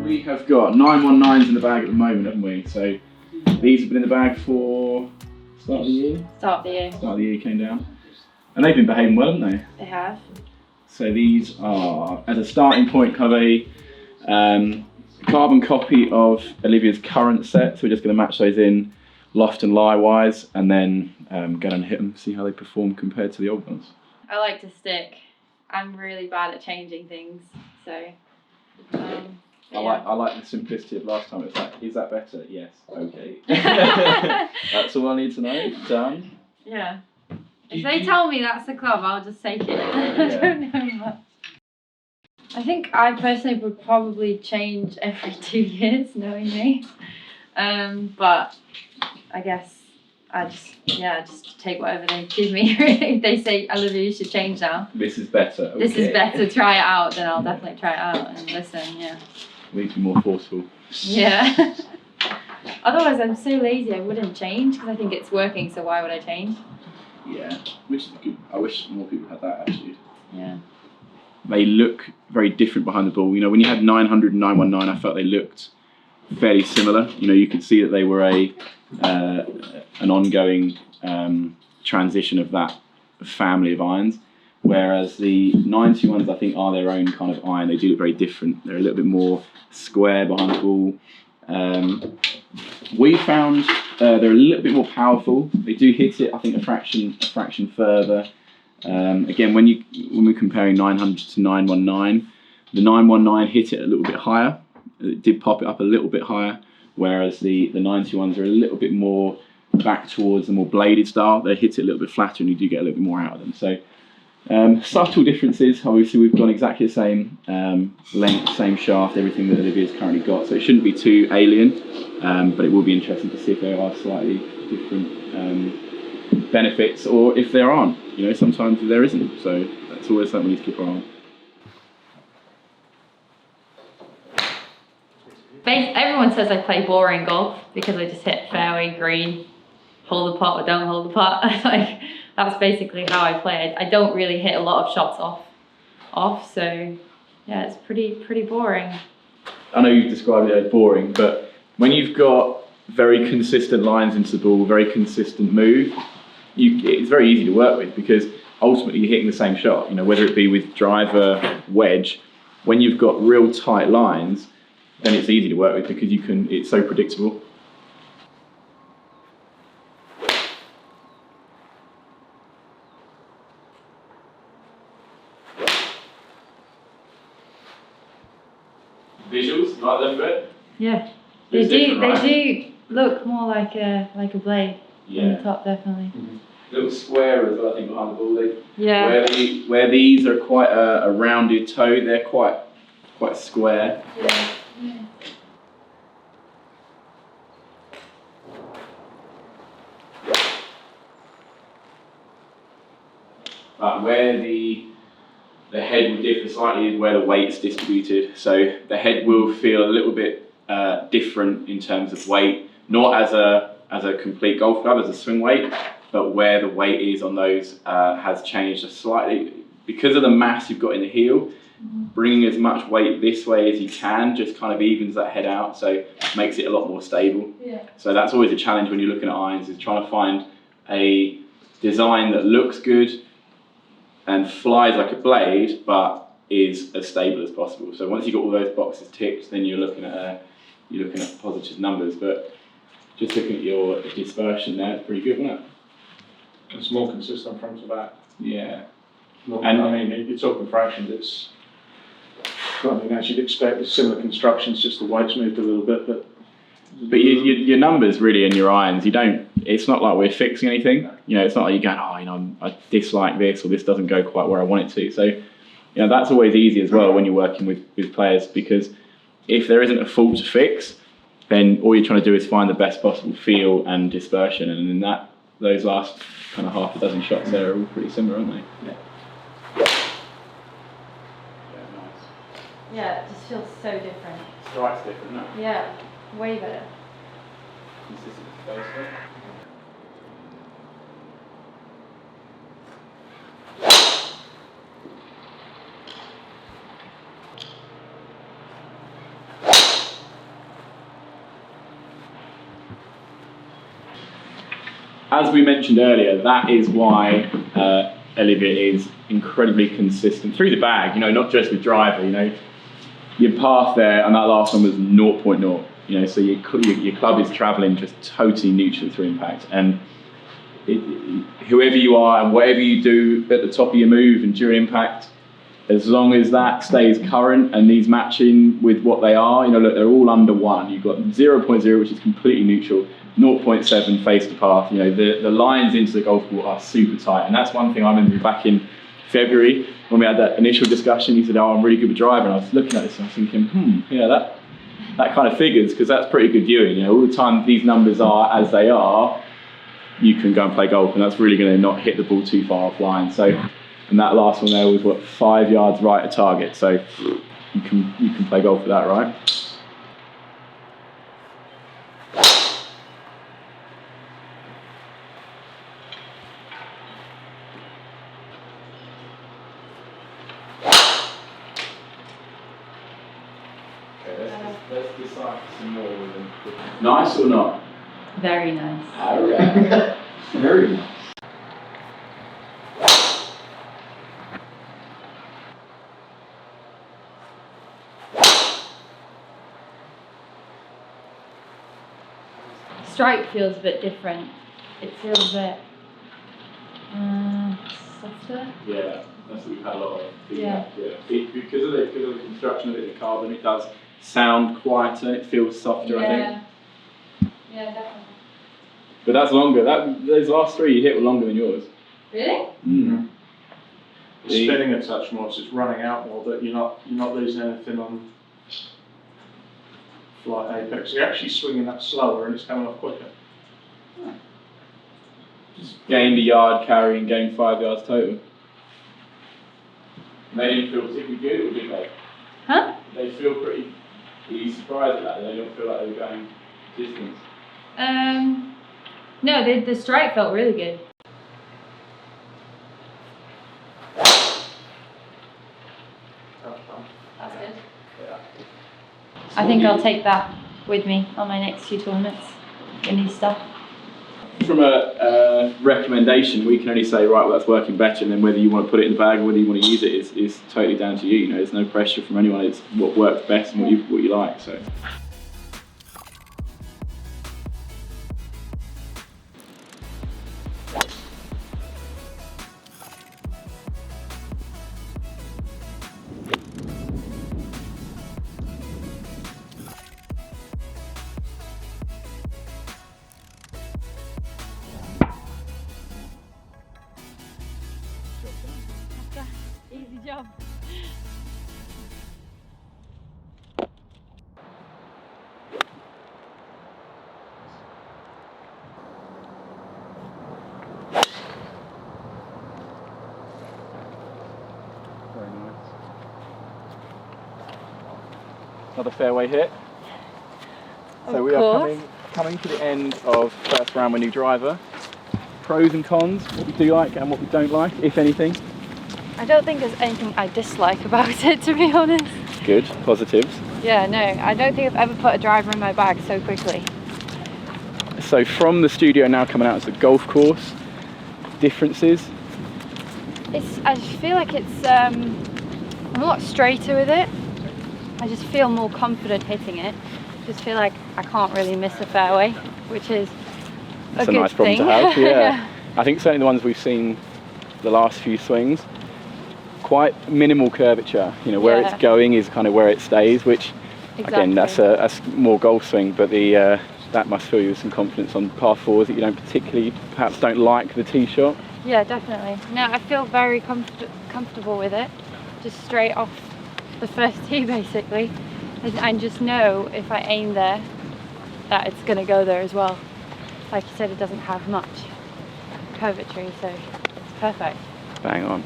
We have got 919s in the bag at the moment, haven't we? So these have been in the bag for start of the year? Start of the year. Start of the year came down. And they've been behaving well, haven't they? They have. So these are, as a starting point, kind of a carbon copy of Olivia's current set. So we're just going to match those in loft and lie wise, and then go and hit them, see how they perform compared to the old ones. I like to stick. I'm really bad at changing things, so. I like the simplicity of last time. It's like, is that better? Yes. Okay. That's all I need to know. Done. Yeah. If they tell me that's the club, I'll just take it. Yeah. I don't know much. I think I personally would probably change every 2 years, knowing me. But I guess I just take whatever they give me. If they say, Olivia, you should change now. This is better. Okay. This is better. Try it out. Then I'll definitely try it out and listen. Yeah. Need to be more forceful. Yeah. Otherwise, I'm so lazy. I wouldn't change because I think it's working. So why would I change? Yeah, which is good. I wish more people had that attitude. Yeah. They look very different behind the ball. You know, when you had 900 and 919, I felt they looked fairly similar. You know, you could see that they were an ongoing transition of that family of irons. Whereas the 91s, I think, are their own kind of iron. They do look very different. They're a little bit more square behind the ball. We found they're a little bit more powerful. They do hit it, I think, a fraction further. Again, when we're comparing 900 to 919, the 919 hit it a little bit higher. It did pop it up a little bit higher, whereas the 91s are a little bit more back towards the more bladed style. They hit it a little bit flatter, and you do get a little bit more out of them. So subtle differences. Obviously, we've got exactly the same length, same shaft, everything that Olivia's currently got. So it shouldn't be too alien, but it will be interesting to see if there are slightly different benefits, or if there aren't. You know, sometimes there isn't. So that's always something we need to keep our eye on. Everyone says I play boring golf because I just hit fairway, green, hold the putt or don't hold the putt. Like, that's basically how I play it. I don't really hit a lot of shots off. So yeah, it's pretty boring. I know you've described it as boring, but when you've got very consistent lines into the ball, very consistent move, it's very easy to work with, because ultimately you're hitting the same shot. You know, whether it be with driver, wedge, when you've got real tight lines, then it's easy to work with because it's so predictable. Visuals, you like them a bit? Yeah, they do look more like a blade. Yeah. On the top, definitely. Mm-hmm. Little square as well, I think, behind the ball. Yeah. Where these are quite a rounded toe, they're quite square. Yeah. But where the head will differ slightly is where the weight's distributed. So the head will feel a little bit different in terms of weight, not as a complete golf club, as a swing weight, but where the weight is on those has changed slightly. Because of the mass you've got in the heel, bringing as much weight this way as you can just kind of evens that head out, so makes it a lot more stable. Yeah. So that's always a challenge when you're looking at irons, is trying to find a design that looks good and flies like a blade, but is as stable as possible. So once you've got all those boxes ticked, then you're looking at positive numbers. But just looking at your dispersion there, it's pretty good, isn't it? It's more consistent front to back. Yeah. And I mean, you're talking fractions. It's something as you'd expect. It's similar constructions, just the weight's moved a little bit, but your numbers really in your irons, it's not like we're fixing anything. You know, it's not like you're going, I dislike this, or this doesn't go quite where I want it to. So, you know, that's always easy as well when you're working with players, because if there isn't a fault to fix, then all you're trying to do is find the best possible feel and dispersion, and then those last kind of half a dozen shots there are all pretty similar, aren't they? Yeah. Yeah, nice. Yeah, it just feels so different. Strike's different, no? Yeah, way better. Consistent with the base. as we mentioned earlier, that is why Olivia is incredibly consistent through the bag, you know, not just with driver, you know. Your path there, and that last one was 0.0, you know, so your club is travelling just totally neutral through impact. And whoever you are and whatever you do at the top of your move and during impact, as long as that stays current and these matching with what they are, you know, look, they're all under 1. You've got 0.0, which is completely neutral, 0.7 face to path. You know, the lines into the golf ball are super tight. And that's one thing I remember back in February when we had that initial discussion. He said, oh, I'm really good with driver. And I was looking at this and I was thinking, yeah, that kind of figures, because that's pretty good viewing. You know, all the time these numbers are as they are, you can go and play golf, and that's really going to not hit the ball too far offline. So, and that last one there was what, 5 yards right of target. So you can play golf with that, right? Okay, let's decide some more with them. Nice or not? Very nice. Alright. Very nice. Strike feels a bit different. It feels a bit softer. Yeah, that's what we've had a lot of Yeah. feedback. Yeah. Because of the construction of it, the carbon, it does sound quieter. It feels softer, I think. Yeah, definitely. But that's longer. Those last 3 you hit were longer than yours. Really? Mm. It's spinning a touch more, so it's running out more, but you're not losing anything on flight apex. You're actually swinging that slower and it's coming off quicker. Just gained a yard carry and gained 5 yards total. They didn't feel particularly good, or did they? Huh? They feel pretty. Were you surprised at that? They don't feel like they were going distance. No, the strike felt really good. That's good. Yeah. I think I'll take that with me on my next 2 tournaments. The new stuff. From a recommendation, we can only say, right, well, that's working better, and then whether you want to put it in the bag or whether you want to use it is totally down to you. You know, there's no pressure from anyone. It's what works best and what you like. So. Easy job. Very nice. Another fairway hit. So we are coming to the end of first round with new driver. Pros and cons, what we do like and what we don't like, if anything. I don't think there's anything I dislike about it, to be honest. Good, positives. Yeah, no, I don't think I've ever put a driver in my bag so quickly. So from the studio now coming out as a golf course, differences? I just feel like I'm a lot straighter with it. I just feel more confident hitting it. Just feel like I can't really miss a fairway, which is That's a good nice problem thing. to have, yeah. I think certainly the ones we've seen the last few swings, quite minimal curvature, you know, where it's going is kind of where it stays, which again, that's a more golf swing, but that must fill you with some confidence on par fours that you perhaps don't like the tee shot. Yeah, definitely. No, I feel very comfortable with it, just straight off the first tee basically, and just know if I aim there that it's going to go there as well. Like you said, it doesn't have much curvature, so it's perfect. Bang on.